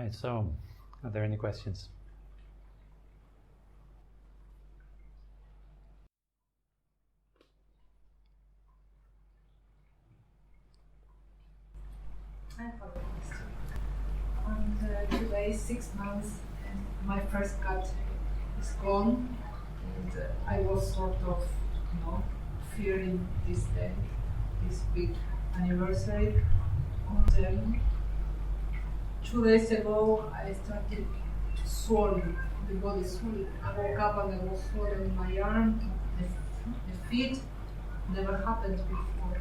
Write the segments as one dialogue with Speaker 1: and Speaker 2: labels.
Speaker 1: Right, so are there any questions?
Speaker 2: I have a question. And today is 6 months, and my first cat is gone, and I was sort of, fearing this day, this big anniversary. And 2 days ago, I started swollen. The body swollen. I woke up and I was swollen in my arm, the feet. Never happened before.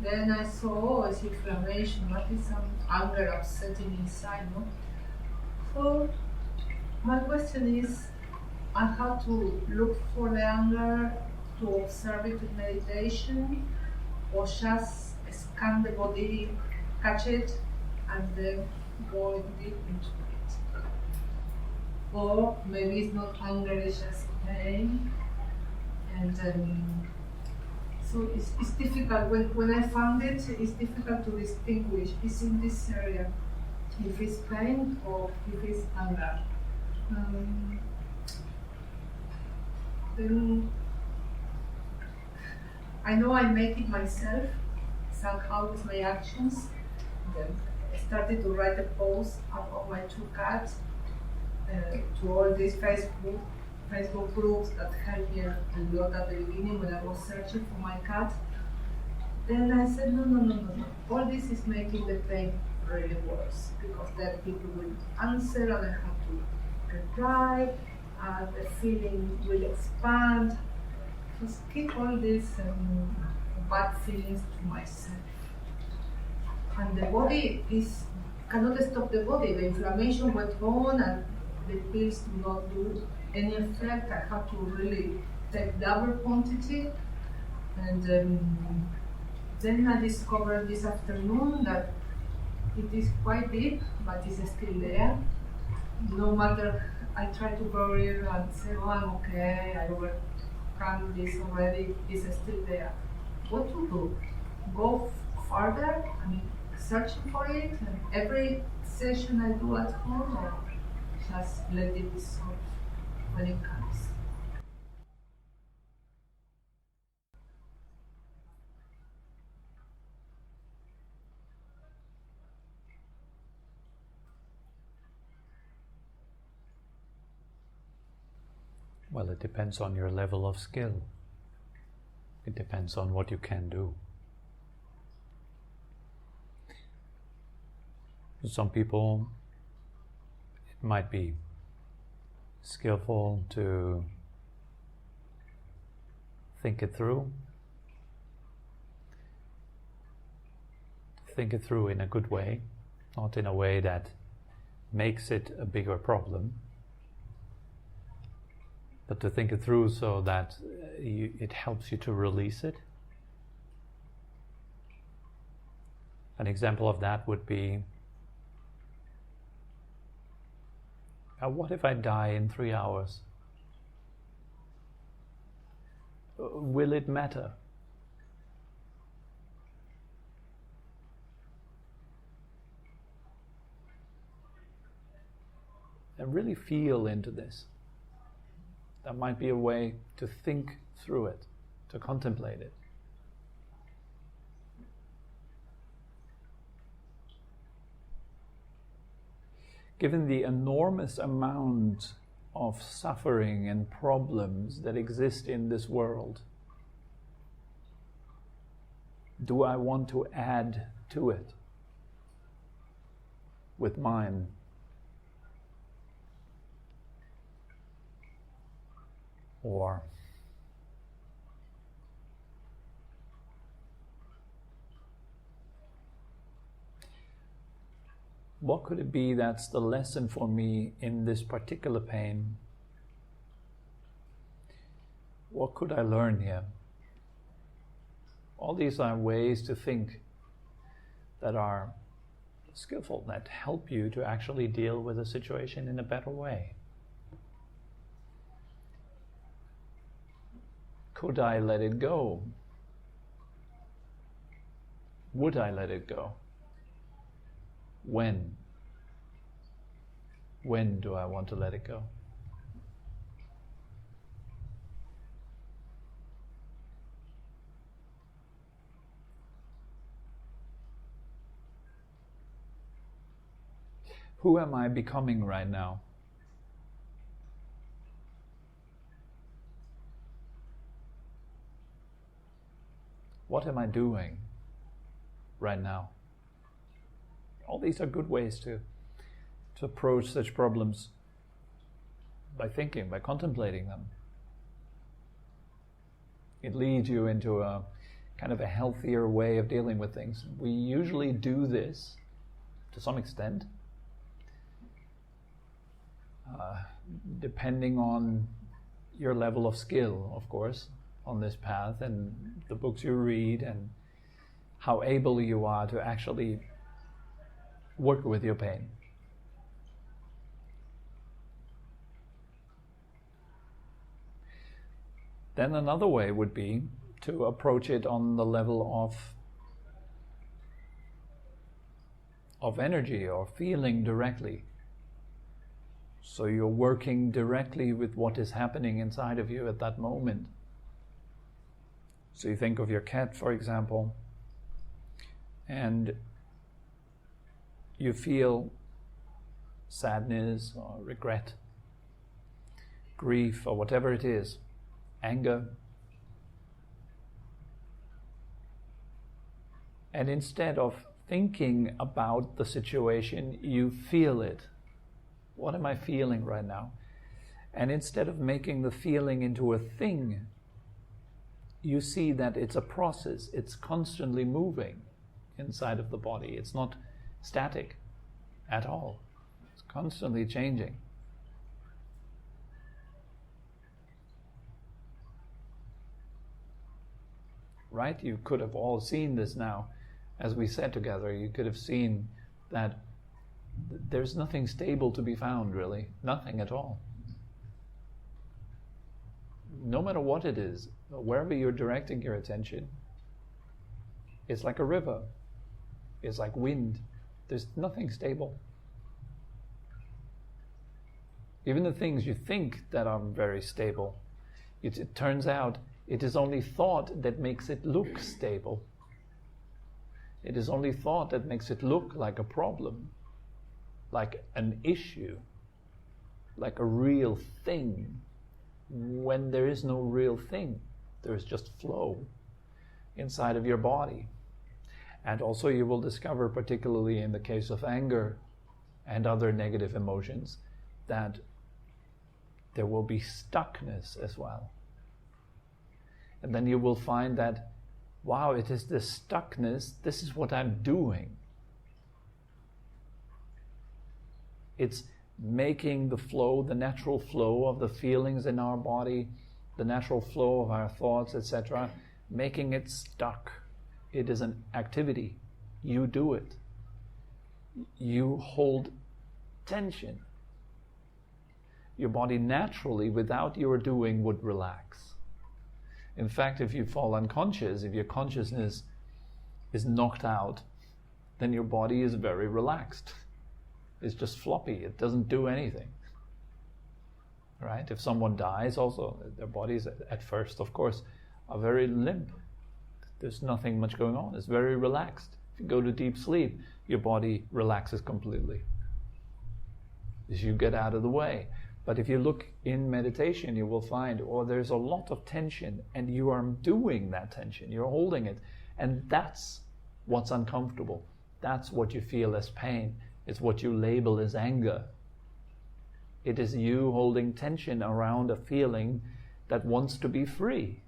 Speaker 2: Then I saw, it's inflammation, what is some anger upsetting inside, no? So my question is, I have to look for the anger, to observe it with meditation, or just scan the body, catch it, and then go deep into it. Or maybe it's not anger, it's just pain. And so it's difficult, when I found it, it's difficult to distinguish, it's in this area, if it's pain or if it's anger. Then I know I make it myself, somehow with my actions. Then I started to write a post about my 2 cats to all these Facebook groups that helped me a lot at the beginning when I was searching for my cat. Then I said, no. All this is making the pain really worse, because then people will answer and I have to reply, and the feeling will expand. Just keep all these bad feelings to myself. And the body cannot stop the body. The inflammation went on and the pills do not do any effect. I have to really take double quantity. And then I discovered this afternoon that it is quite deep, but it's still there. No matter, I try to bury it and say, oh, I'm okay, I overcome this already, it's still there. What to do? Go further? I mean, searching for it? And every session I do at home, or just let it dissolve when it comes?
Speaker 1: Well, it depends on your level of skill. It depends on what you can do. For some people, it might be skillful to think it through. Think it through in a good way, not in a way that makes it a bigger problem, but to think it through so that it helps you to release it. An example of that would be, what if I die in 3 hours? Will it matter? And really feel into this. That might be a way to think through it, to contemplate it. Given the enormous amount of suffering and problems that exist in this world, do I want to add to it with mine? Or what could it be that's the lesson for me in this particular pain? What could I learn here? All these are ways to think that are skillful, that help you to actually deal with a situation in a better way. Could I let it go? Would I let it go? When? When do I want to let it go? Who am I becoming right now? What am I doing right now? All these are good ways to approach such problems, by thinking, by contemplating them. It leads you into a kind of a healthier way of dealing with things. We usually do this to some extent, depending on your level of skill, of course, on this path, and the books you read, and how able you are to actually work with your pain. Then another way would be to approach it on the level of energy or feeling directly. So you're working directly with what is happening inside of you at that moment. So you think of your cat, for example, and you feel sadness or regret, grief or whatever it is, anger. And instead of thinking about the situation, you feel it. What am I feeling right now? And instead of making the feeling into a thing, you see that it's a process. It's constantly moving inside of the body. It's not static at all. It's constantly changing. Right? You could have all seen this now. As we sat together, you could have seen that there's nothing stable to be found, really. Nothing at all. No matter what it is, wherever you're directing your attention, it's like a river. It's like wind. There's nothing stable. Even the things you think that are very stable, it turns out it is only thought that makes it look stable. It is only thought that makes it look like a problem, like an issue, like a real thing, when there is no real thing. There is just flow inside of your body. And also you will discover, particularly in the case of anger and other negative emotions, that there will be stuckness as well. And then you will find that, wow, it is this stuckness, this is what I'm doing. It's making the flow, the natural flow of the feelings in our body, the natural flow of our thoughts, etc., making it stuck. It is an activity. You do it. You hold tension. Your body naturally, without your doing, would relax. In fact, if you fall unconscious, if your consciousness is knocked out, then your body is very relaxed. It's just floppy. It doesn't do anything. Right? If someone dies also, their bodies at first, of course, are very limp. There's nothing much going on. It's very relaxed. If you go to deep sleep, your body relaxes completely as you get out of the way. But if you look in meditation, you will find, there's a lot of tension, and you are doing that tension. You're holding it. And that's what's uncomfortable. That's what you feel as pain. It's what you label as anger. It is you holding tension around a feeling that wants to be free.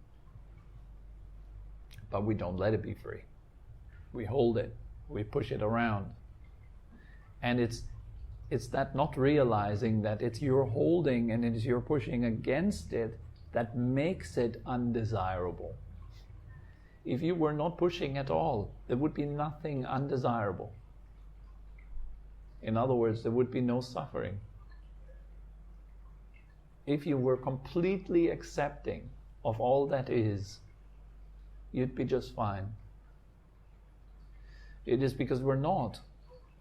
Speaker 1: But we don't let it be free. We hold it. We push it around. And it's that not realizing that it's your holding and it's your pushing against it that makes it undesirable. If you were not pushing at all, there would be nothing undesirable. In other words, there would be no suffering. If you were completely accepting of all that is, you'd be just fine. It is because we're not.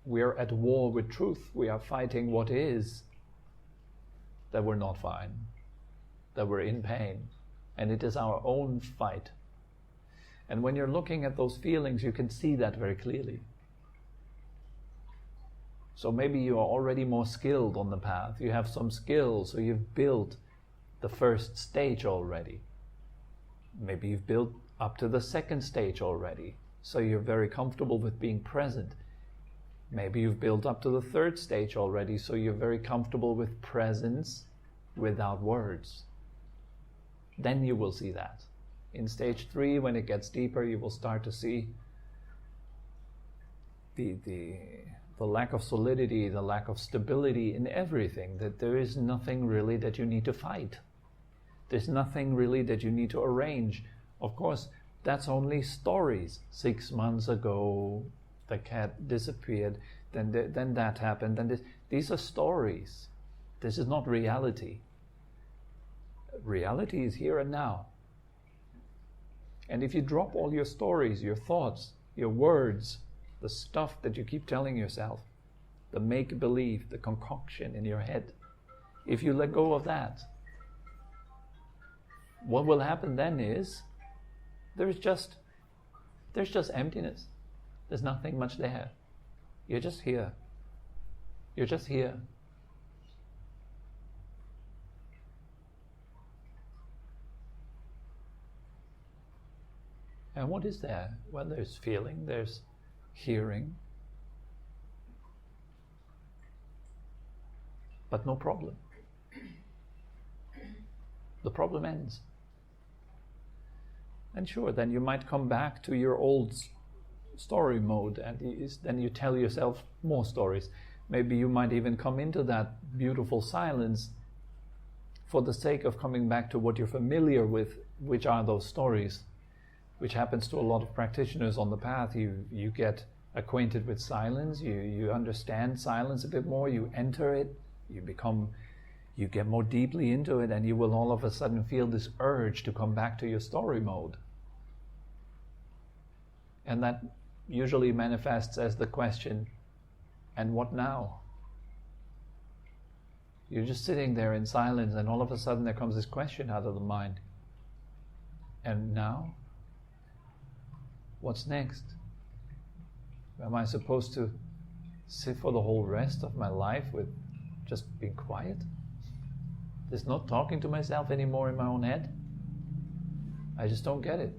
Speaker 1: We're at war with truth. We are fighting what is that we're not fine, that we're in pain, and it is our own fight. And when you're looking at those feelings, you can see that very clearly. So maybe you are already more skilled on the path. You have some skills, so you've built the first stage already. Maybe you've built up to the second stage already, so you're very comfortable with being present. Maybe you've built up to the third stage already, so you're very comfortable with presence without words. Then you will see that. In stage 3, when it gets deeper, you will start to see the lack of solidity, the lack of stability in everything, that there is nothing really that you need to fight. There's nothing really that you need to arrange. Of course, that's only stories. 6 months ago, the cat disappeared, then that happened, then this. These are stories. This is not reality. Reality is here and now. And if you drop all your stories, your thoughts, your words, the stuff that you keep telling yourself, the make-believe, the concoction in your head, if you let go of that, what will happen then is there's just emptiness. There's nothing much there. You're just here. You're just here. And what is there? Well, there's feeling, there's hearing, but no problem. The problem ends. And sure, then you might come back to your old story mode, and then you tell yourself more stories. Maybe you might even come into that beautiful silence for the sake of coming back to what you're familiar with, which are those stories, which happens to a lot of practitioners on the path. You get acquainted with silence, you understand silence a bit more, you enter it, you get more deeply into it, and you will all of a sudden feel this urge to come back to your story mode. And that usually manifests as the question, and what now? You're just sitting there in silence, and all of a sudden there comes this question out of the mind. And now? What's next? Am I supposed to sit for the whole rest of my life with just being quiet? Just not talking to myself anymore in my own head? I just don't get it.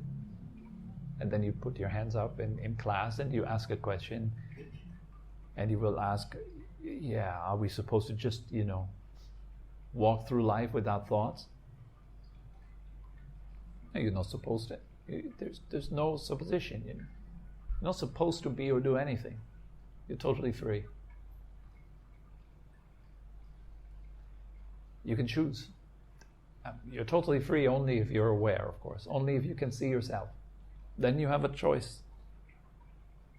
Speaker 1: And then you put your hands up in class and you ask a question, and you will ask, yeah, are we supposed to just, walk through life without thoughts? No, you're not supposed to. There's no supposition. You're not supposed to be or do anything. You're totally free. You can choose. You're totally free only if you're aware, of course. Only if you can see yourself. Then you have a choice.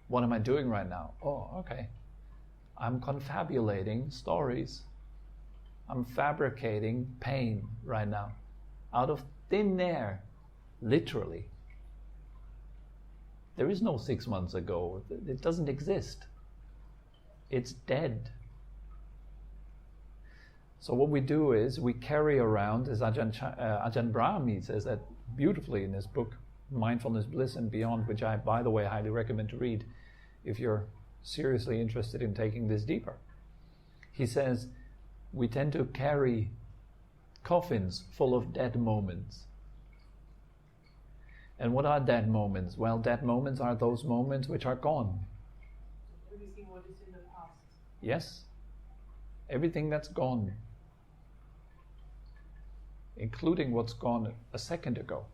Speaker 1: What am I doing right now? Oh, okay. I'm confabulating stories. I'm fabricating pain right now. Out of thin air. Literally. There is no 6 months ago. It doesn't exist. It's dead. So what we do is we carry around, as Ajahn Brahmi says that beautifully in his book, Mindfulness, Bliss and Beyond, which I, by the way, highly recommend to read if you're seriously interested in taking this deeper. He says, we tend to carry coffins full of dead moments. And what are dead moments? Well, dead moments are those moments which are gone.
Speaker 2: Everything what is in the past.
Speaker 1: Yes. Everything that's gone. Including what's gone a second ago.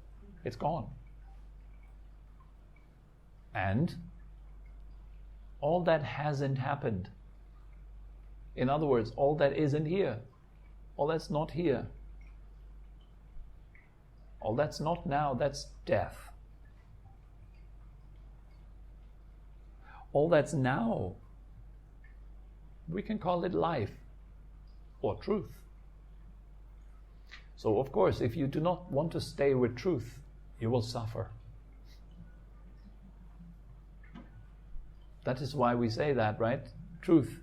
Speaker 1: It's gone. And all that hasn't happened. In other words, all that isn't here. All that's not here. All that's not now, that's death. All that's now, we can call it life or truth. So of course, if you do not want to stay with truth, you will suffer. That is why we say that, right? Truth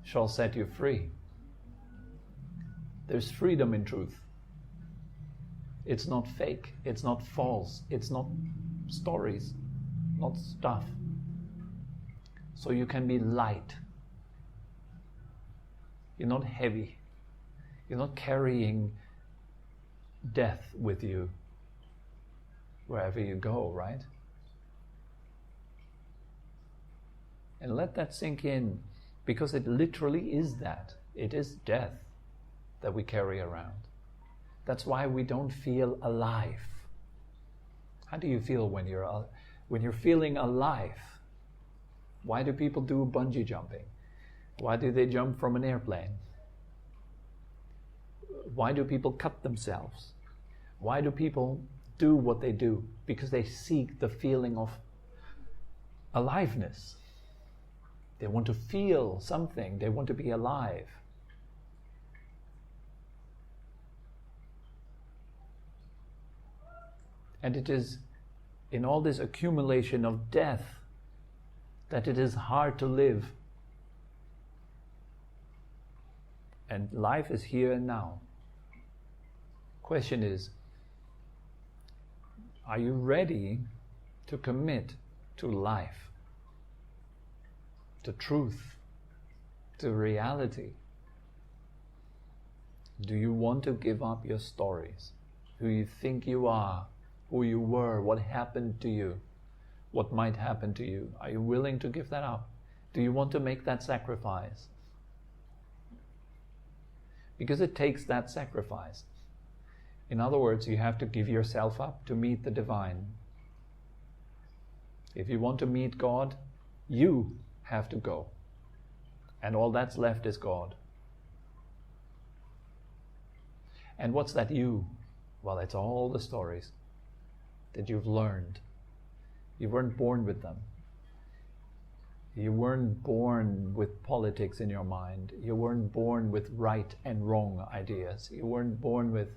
Speaker 1: shall set you free. There's freedom in truth. It's not fake, it's not false, it's not stories, not stuff. So you can be light. You're not heavy. You're not carrying death with you wherever you go, right? And let that sink in, because it literally is that. It is death that we carry around. That's why we don't feel alive. How do you feel when you're feeling alive? Why do people do bungee jumping? Why do they jump from an airplane? Why do people cut themselves? Why do people do what they do? Because they seek the feeling of aliveness. They want to feel something. They want to be alive. And it is in all this accumulation of death that it is hard to live. And life is here and now. Question is, are you ready to commit to life, to truth, to reality? Do you want to give up your stories? Who you think you are, who you were, what happened to you, what might happen to you? Are you willing to give that up? Do you want to make that sacrifice? Because it takes that sacrifice. In other words, you have to give yourself up to meet the divine. If you want to meet God, you have to go. And all that's left is God. And what's that you? Well, it's all the stories that you've learned. You weren't born with them. You weren't born with politics in your mind. You weren't born with right and wrong ideas. You weren't born with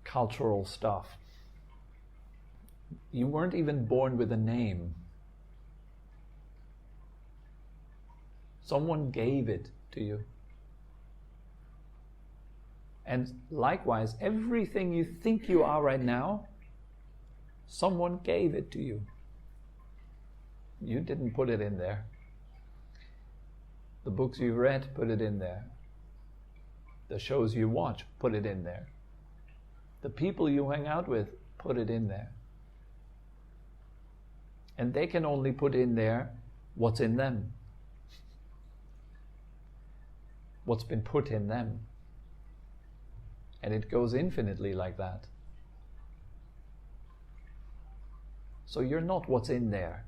Speaker 1: cultural stuff. You weren't even born with a name. Someone gave it to you. And likewise, everything you think you are right now, someone gave it to you. You didn't put it in there. The books you read, put it in there. The shows you watch, put it in there. The people you hang out with, put it in there. And they can only put in there what's in them. What's been put in them. And it goes infinitely like that. So you're not what's in there.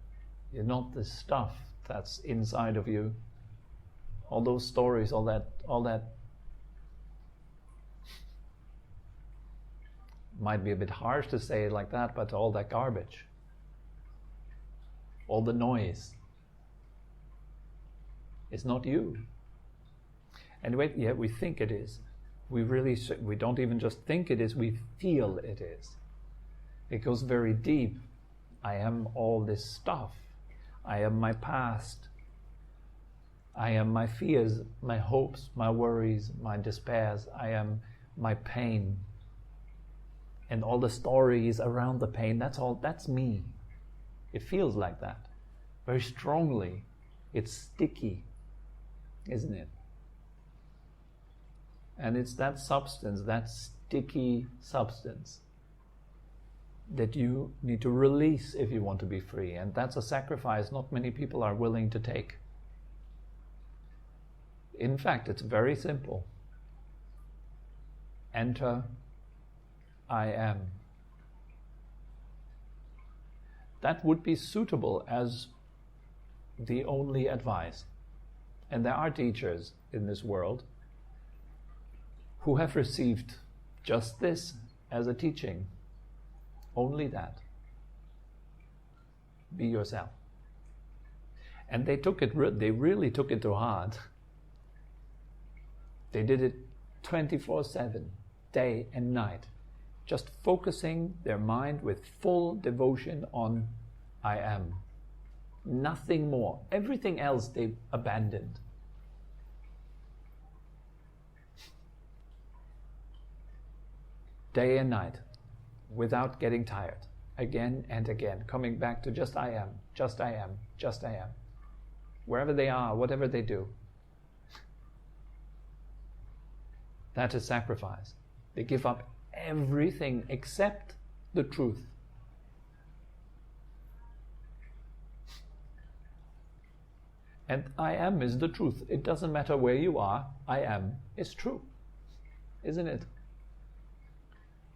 Speaker 1: You're not the stuff that's inside of you. All those stories, all that might be a bit harsh to say it like that, but all that garbage, all the noise, it's not you. And yet we think it is. We don't even just think it is, we feel it is. It goes very deep. I am all this stuff. I am my past. I am my fears, my hopes, my worries, my despairs. I am my pain. And all the stories around the pain, that's me. It feels like that. Very strongly. It's sticky, isn't it? And it's that substance, that sticky substance, that you need to release if you want to be free. And that's a sacrifice not many people are willing to take. In fact, it's very simple. Enter I am. That would be suitable as the only advice. And there are teachers in this world who have received just this as a teaching. Only that. Be yourself. And they really took it to heart. They did it 24/7, day and night, just focusing their mind with full devotion on I am. Nothing more. Everything else they abandoned. day and night, without getting tired, again and again, coming back to just I am, just I am, just I am. Wherever they are, whatever they do. That is sacrifice. They give up everything except the truth. And I am is the truth. It doesn't matter where you are, I am is true. Isn't it?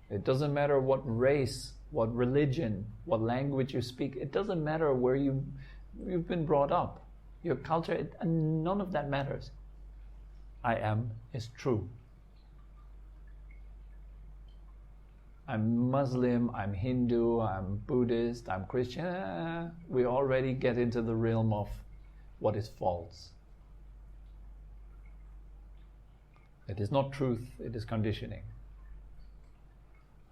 Speaker 1: It doesn't matter what race, what religion, what language you speak. It doesn't matter where you've been brought up. Your culture, none of that matters. I am is true. I'm Muslim, I'm Hindu, I'm Buddhist, I'm Christian. We already get into the realm of what is false. It is not truth, it is conditioning.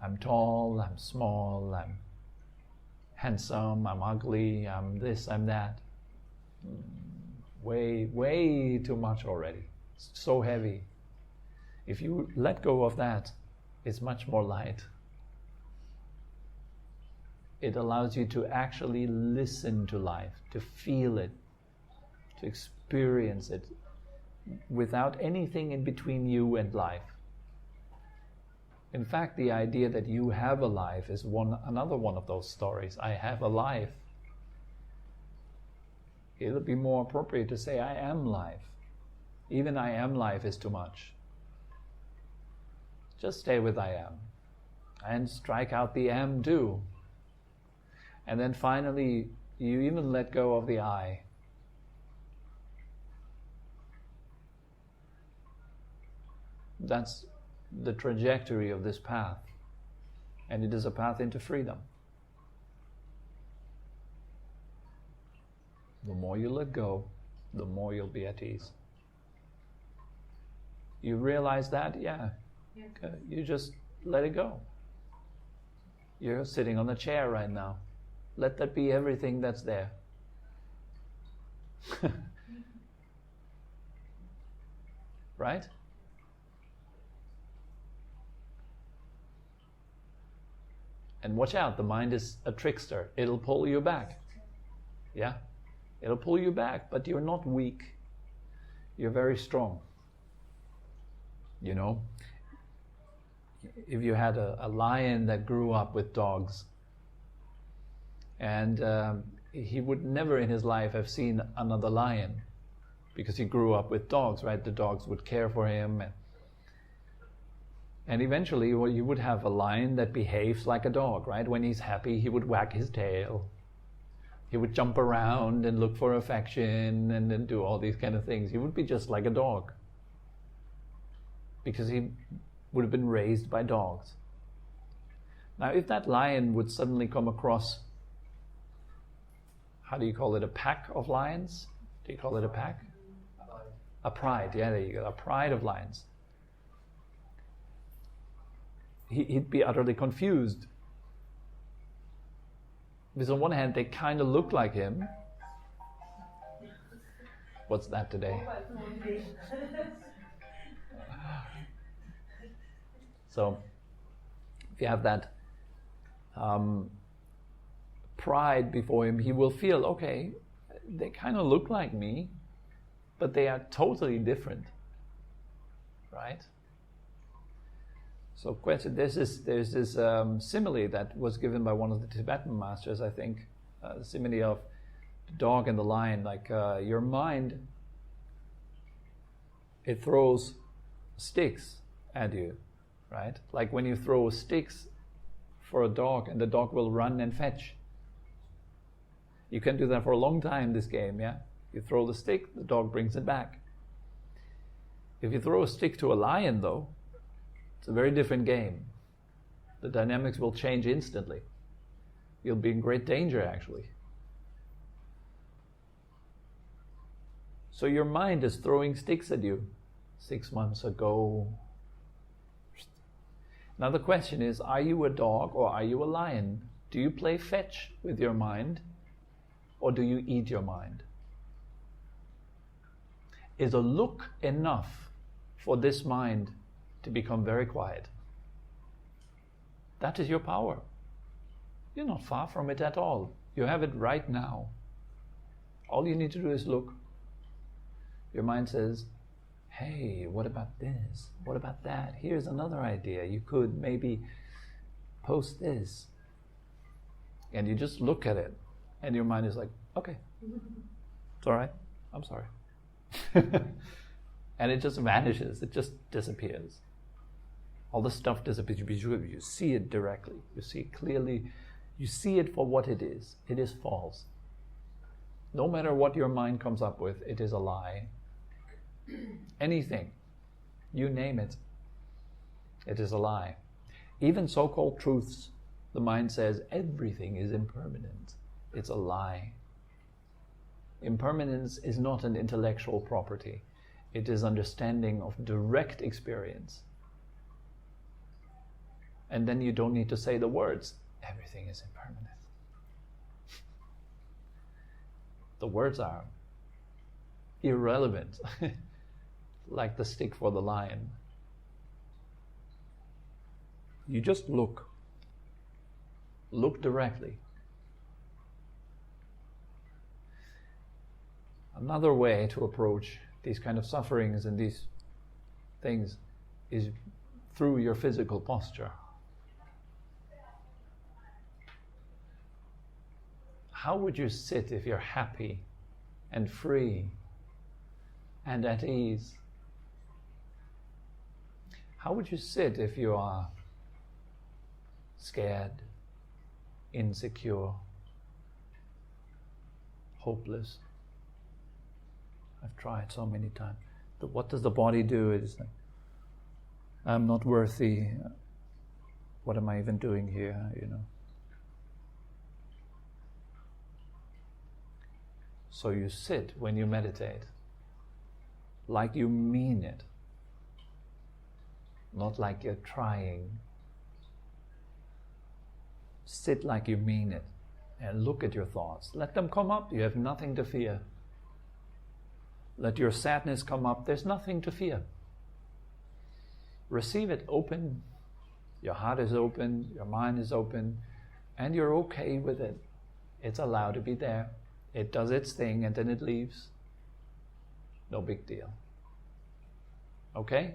Speaker 1: I'm tall, I'm small, I'm handsome, I'm ugly, I'm this, I'm that. Way too much already. It's so heavy. If you let go of that, it's much more light. It allows you to actually listen to life, to feel it, to experience it, without anything in between you and life. In fact, the idea that you have a life is another one of those stories. I have a life. It'll be more appropriate to say I am life. Even I am life is too much. Just stay with I am. And strike out the am too. And then finally, you even let go of the I. That's the trajectory of this path. And it is a path into freedom. The more you let go, the more you'll be at ease. You realize that? Yeah. Okay. You just let it go. You're sitting on the chair right now. Let that be everything that's there. Right? And watch out, the mind is a trickster. It'll pull you back. Yeah? It'll pull you back, but you're not weak. You're very strong. You know? If you had a lion that grew up with dogs, and he would never in his life have seen another lion, because he grew up with dogs, right? The dogs would care for him. And eventually you would have a lion that behaves like a dog, right? When he's happy, he would wag his tail. He would jump around and look for affection and then do all these kind of things. He would be just like a dog, because he would have been raised by dogs. Now, if that lion would suddenly come across, how do you call it, a pack of lions? Do you call it a pack? A pride, yeah, there you go, a pride of lions. He'd be utterly confused. Because on one hand, they kind of look like him. What's that today? So, if you have that pride before him, he will feel, okay, they kind of look like me, but they are totally different, right? So there's this simile that was given by one of the Tibetan masters, I think, the simile of the dog and the lion. Like your mind, it throws sticks at you, right? Like when you throw sticks for a dog, and the dog will run and fetch. You can do that for a long time, this game, yeah? You throw the stick, the dog brings it back. If you throw a stick to a lion, though, it's a very different game. The dynamics will change instantly. You'll be in great danger, actually. So your mind is throwing sticks at you 6 months ago. Now the question is, are you a dog or are you a lion? Do you play fetch with your mind, or do you eat your mind? Is a look enough for this mind to become very quiet? That is your power. You're not far from it at all. You have it right now. All you need to do is look. Your mind says, hey, what about this? What about that? Here's another idea. You could maybe post this. And you just look at it. And your mind is like, okay, it's all right. I'm sorry. And it just vanishes. It just disappears. All the stuff disappears. You see it directly. You see it clearly. You see it for what it is. It is false. No matter what your mind comes up with, it is a lie. Anything, you name it, it is a lie. Even so-called truths, the mind says everything is impermanent. It's a lie. Impermanence is not an intellectual property. It is understanding of direct experience. And then you don't need to say the words, everything is impermanent. The words are irrelevant, like the stick for the lion. You just look. Look directly. Another way to approach these kind of sufferings and these things is through your physical posture. How would you sit if you're happy and free and at ease? How would you sit if you are scared, insecure, hopeless? I've tried so many times. What does the body do? It's like, I'm not worthy. What am I even doing here? So you sit when you meditate like you mean it, not like you're trying. Sit like you mean it and look at your thoughts. Let them come up. You have nothing to fear. Let your sadness come up. There's nothing to fear. Receive it open. Your heart is open. Your mind is open. And you're okay with it. It's allowed to be there. It does its thing and then it leaves. No big deal. Okay?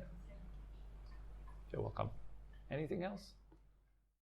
Speaker 1: You're welcome. Anything else?